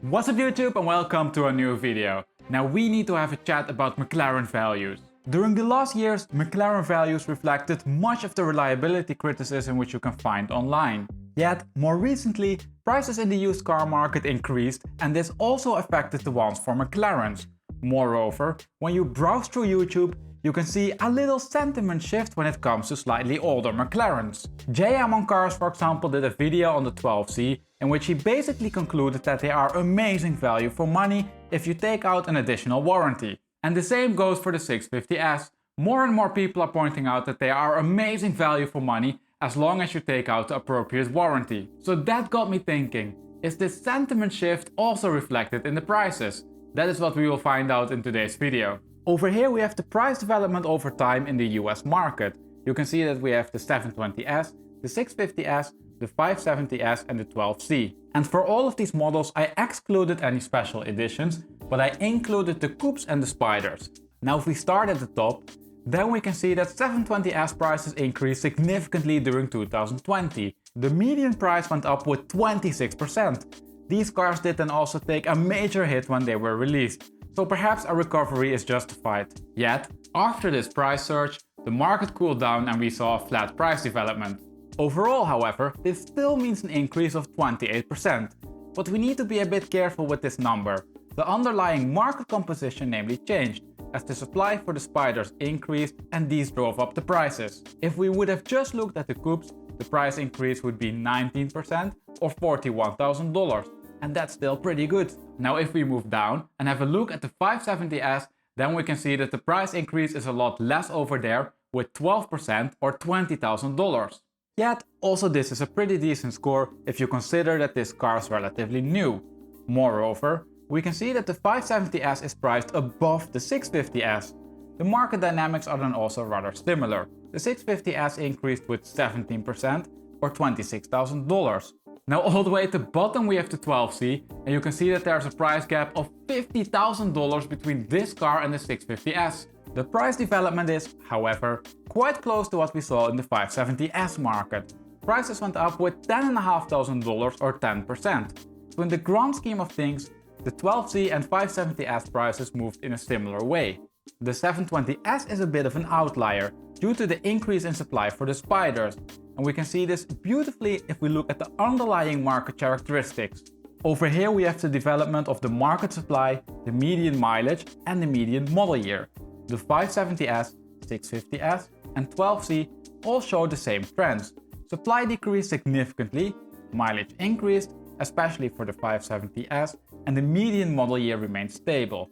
What's up YouTube and welcome to a new video. Now we need to have a chat about McLaren values. During the last years, McLaren values reflected much of the reliability criticism which you can find online. Yet, more recently, prices in the used car market increased and this also affected the ones for McLarens. Moreover, when you browse through YouTube, you can see a little sentiment shift when it comes to slightly older McLarens. JM on Cars, for example, did a video on the 12C in which he basically concluded that they are amazing value for money if you take out an additional warranty. And the same goes for the 650S. More and more people are pointing out that they are amazing value for money as long as you take out the appropriate warranty. So that got me thinking, is this sentiment shift also reflected in the prices? That is what we will find out in today's video. Over here we have the price development over time in the US market. You can see that we have the 720S, the 650S, the 570S and the 12C. And for all of these models I excluded any special editions, but I included the coupes and the spiders. Now if we start at the top, then we can see that 720S prices increased significantly during 2020. The median price went up with 26%. These cars did then also take a major hit when they were released. So perhaps a recovery is justified. Yet, after this price surge, the market cooled down and we saw a flat price development. Overall, however, this still means an increase of 28%. But we need to be a bit careful with this number. The underlying market composition namely changed, as the supply for the spiders increased and these drove up the prices. If we would have just looked at the coupes, the price increase would be 19% or $41,000. And that's still pretty good. Now if we move down and have a look at the 570S, then we can see that the price increase is a lot less over there with 12% or $20,000. Yet also this is a pretty decent score if you consider that this car is relatively new. Moreover, we can see that the 570S is priced above the 650S. The market dynamics are then also rather similar. The 650S increased with 17% or $26,000. Now all the way at the bottom we have the 12C and you can see that there's a price gap of $50,000 between this car and the 650S. The price development is, however, quite close to what we saw in the 570S market. Prices went up with $10,500 or 10%. So in the grand scheme of things, the 12C and 570S prices moved in a similar way. The 720S is a bit of an outlier due to the increase in supply for the spiders. And we can see this beautifully if we look at the underlying market characteristics. Over here we have the development of the market supply, the median mileage and the median model year. The 570S, 650S and 12C all show the same trends. Supply decreased significantly, mileage increased, especially for the 570S, and the median model year remained stable.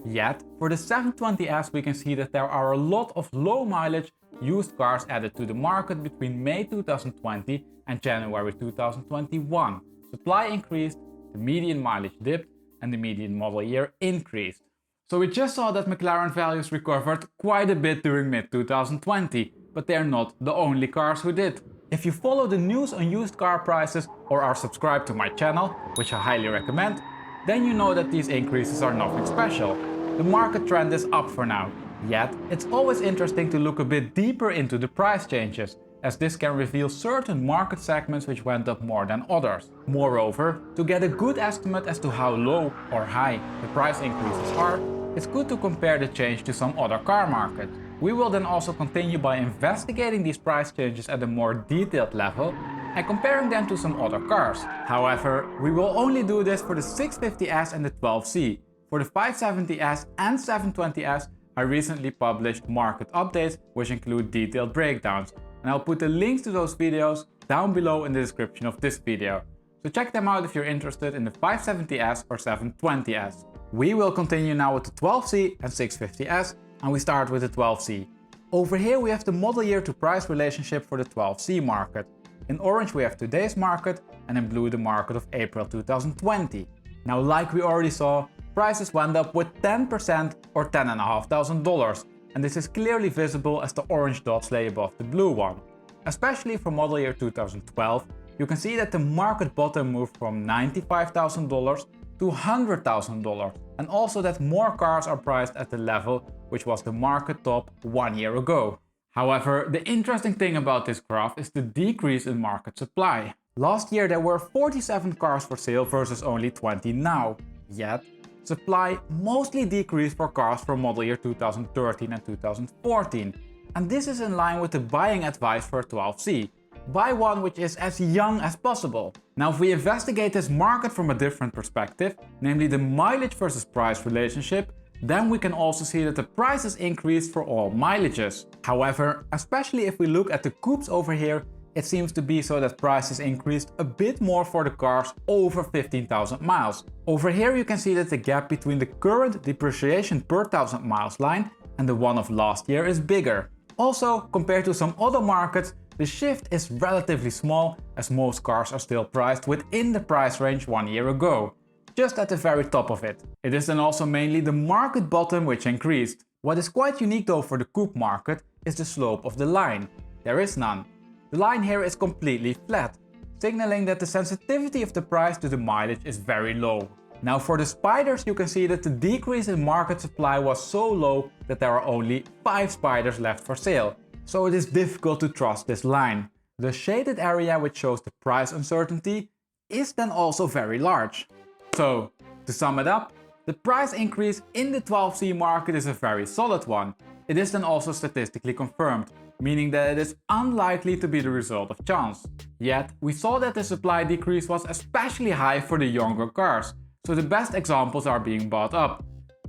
Yet, for the 720S we can see that there are a lot of low mileage used cars added to the market between May 2020 and January 2021. Supply increased, the median mileage dipped, and the median model year increased. So we just saw that McLaren values recovered quite a bit during mid-2020, but they're not the only cars who did. If you follow the news on used car prices or are subscribed to my channel, which I highly recommend, then you know that these increases are nothing special. The market trend is up for now. Yet, it's always interesting to look a bit deeper into the price changes, as this can reveal certain market segments which went up more than others. Moreover, to get a good estimate as to how low or high the price increases are, it's good to compare the change to some other car markets. We will then also continue by investigating these price changes at a more detailed level and comparing them to some other cars. However, we will only do this for the 650S and the 12C. For the 570S and 720S, I recently published market updates which include detailed breakdowns, and I'll put the links to those videos down below in the description of this video. So check them out if you're interested in the 570S or 720S. We will continue now with the 12C and 650S, and we start with the 12C. Over here we have the model year to price relationship for the 12C market. In orange we have today's market and in blue the market of April 2020. Now like we already saw, prices went up with 10% or $10,500, and this is clearly visible as the orange dots lay above the blue one. Especially for model year 2012, you can see that the market bottom moved from $95,000 to $100,000, and also that more cars are priced at the level which was the market top 1 year ago. However, the interesting thing about this graph is the decrease in market supply. Last year there were 47 cars for sale versus only 20 now. Yet, supply mostly decreased for cars from model year 2013 and 2014. And this is in line with the buying advice for a 12C. Buy one which is as young as possible. Now if we investigate this market from a different perspective, namely the mileage versus price relationship, then we can also see that the prices increased for all mileages. However, especially if we look at the coupes over here, it seems to be so that prices increased a bit more for the cars over 15,000 miles. Over here you can see that the gap between the current depreciation per 1,000 miles line and the one of last year is bigger. Also, compared to some other markets, the shift is relatively small as most cars are still priced within the price range 1 year ago, just at the very top of it. It is then also mainly the market bottom which increased. What is quite unique though for the coupe market is the slope of the line. There is none. The line here is completely flat, signaling that the sensitivity of the price to the mileage is very low. Now for the Spyders you can see that the decrease in market supply was so low that there are only 5 Spyders left for sale. So it is difficult to trust this line. The shaded area which shows the price uncertainty is then also very large. So, to sum it up, the price increase in the 12C market is a very solid one. It is then also statistically confirmed, meaning that it is unlikely to be the result of chance. Yet, we saw that the supply decrease was especially high for the younger cars, so the best examples are being bought up.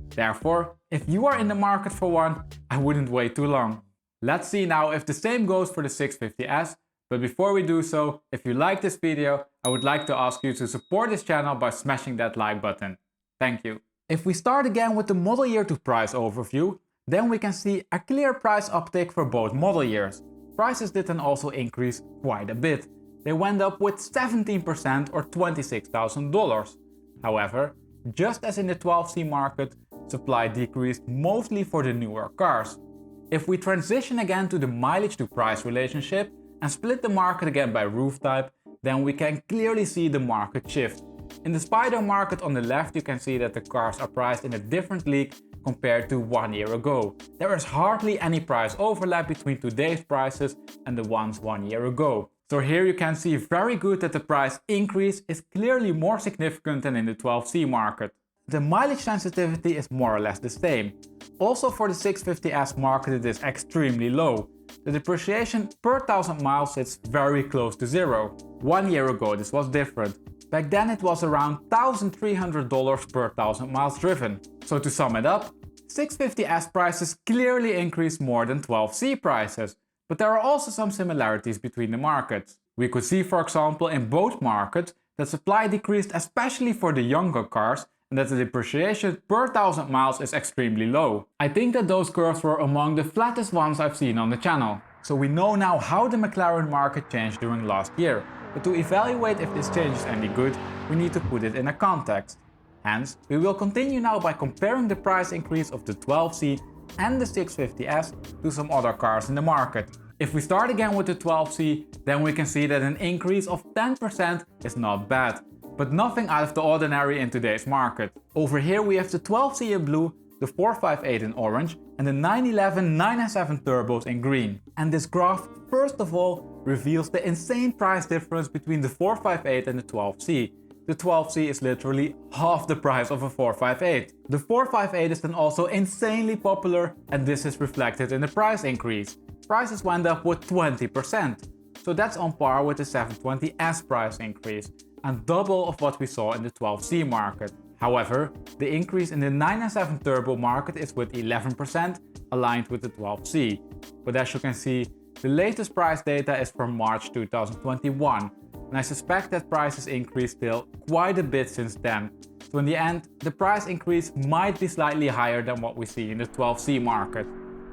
Therefore, if you are in the market for one, I wouldn't wait too long. Let's see now if the same goes for the 650S, but before we do so, if you like this video, I would like to ask you to support this channel by smashing that like button. Thank you. If we start again with the model year to price overview, then we can see a clear price uptick for both model years. Prices did then also increase quite a bit. They went up with 17% or $26,000. However, just as in the 12C market, supply decreased mostly for the newer cars. If we transition again to the mileage to price relationship and split the market again by roof type, then we can clearly see the market shift. In the Spyder market on the left you can see that the cars are priced in a different league compared to 1 year ago. There is hardly any price overlap between today's prices and the ones 1 year ago. So here you can see very good that the price increase is clearly more significant than in the 12C market. The mileage sensitivity is more or less the same. Also for the 650S market it is extremely low. The depreciation per 1,000 miles sits very close to zero. 1 year ago this was different. Back then it was around $1,300 per 1,000 miles driven. So to sum it up, 650S prices clearly increased more than 12C prices. But there are also some similarities between the markets. We could see for example in both markets that supply decreased especially for the younger cars and that the depreciation per 1,000 miles is extremely low. I think that those curves were among the flattest ones I've seen on the channel. So we know now how the McLaren market changed during last year, but to evaluate if this change is any good, we need to put it in a context. Hence, we will continue now by comparing the price increase of the 12C and the 650S to some other cars in the market. If we start again with the 12C, then we can see that an increase of 10% is not bad, but nothing out of the ordinary in today's market. Over here we have the 12C in blue, the 458 in orange and the 911 997 turbos in green. And this graph first of all reveals the insane price difference between the 458 and the 12C. The 12C is literally half the price of a 458. The 458 is then also insanely popular and this is reflected in the price increase. Prices went up with 20%. So that's on par with the 720S price increase and double of what we saw in the 12C market. However, the increase in the 997 turbo market is with 11% aligned with the 12C. But as you can see, the latest price data is from March 2021. And I suspect that prices increased still quite a bit since then. So in the end, the price increase might be slightly higher than what we see in the 12C market.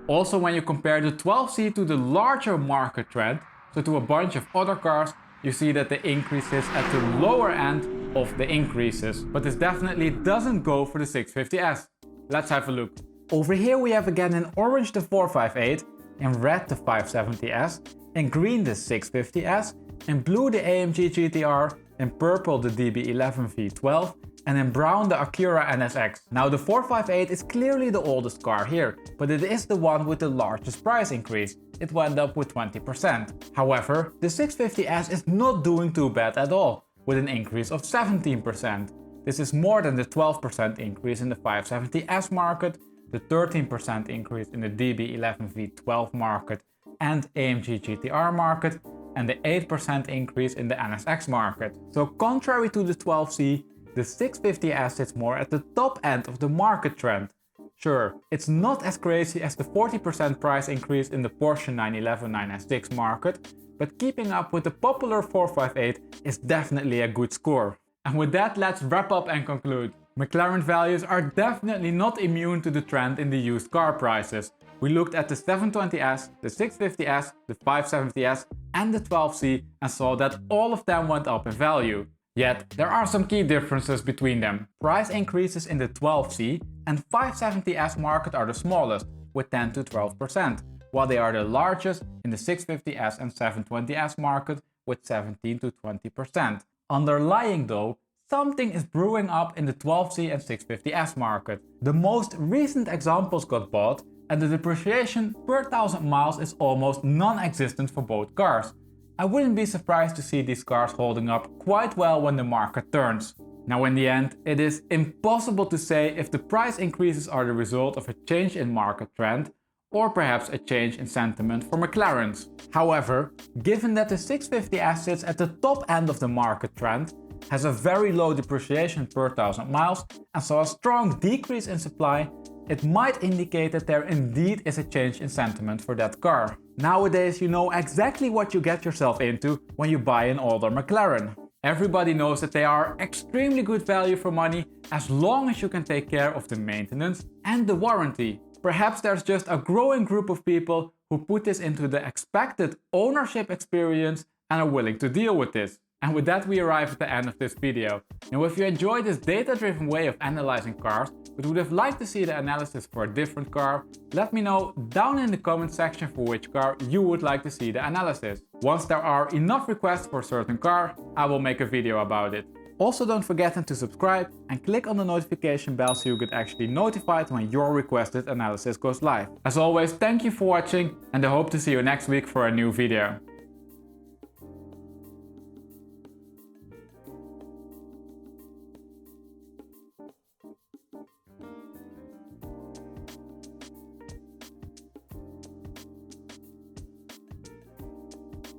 Also, when you compare the 12C to the larger market trend, so to a bunch of other cars, you see that the increase is at the lower end of the increases. But this definitely doesn't go for the 650S. Let's have a look. Over here we have again in orange the 458, in red the 570S, in green the 650S, in blue the AMG GTR, in purple the DB11 V12, and in brown the Acura NSX. Now the 458 is clearly the oldest car here, but it is the one with the largest price increase. It went up with 20%. However, the 650S is not doing too bad at all, with an increase of 17%. This is more than the 12% increase in the 570S market, the 13% increase in the DB11 V12 market and AMG GTR market, and the 8% increase in the NSX market. So contrary to the 12C, the 650S sits more at the top end of the market trend. Sure, it's not as crazy as the 40% price increase in the Porsche 911 996 market, but keeping up with the popular 458 is definitely a good score. And with that, let's wrap up and conclude. McLaren values are definitely not immune to the trend in the used car prices. We looked at the 720S, the 650S, the 570S and the 12C and saw that all of them went up in value. Yet, there are some key differences between them. Price increases in the 12C and 570S market are the smallest, with 10 to 12%, while they are the largest in the 650S and 720S market, with 17 to 20%. Underlying though, something is brewing up in the 12C and 650S market. The most recent examples got bought, and the depreciation per 1,000 miles is almost non-existent for both cars. I wouldn't be surprised to see these cars holding up quite well when the market turns. Now in the end, it is impossible to say if the price increases are the result of a change in market trend or perhaps a change in sentiment for McLarens. However, given that the 650S sits at the top end of the market trend, has a very low depreciation per 1,000 miles and saw a strong decrease in supply, it might indicate that there indeed is a change in sentiment for that car. Nowadays you know exactly what you get yourself into when you buy an older McLaren. Everybody knows that they are extremely good value for money as long as you can take care of the maintenance and the warranty. Perhaps there's just a growing group of people who put this into the expected ownership experience and are willing to deal with this. And with that we arrive at the end of this video. Now if you enjoyed this data-driven way of analyzing cars, but would have liked to see the analysis for a different car, let me know down in the comment section for which car you would like to see the analysis. Once there are enough requests for a certain car, I will make a video about it. Also don't forget to subscribe and click on the notification bell so you get actually notified when your requested analysis goes live. As always, thank you for watching and I hope to see you next week for a new video.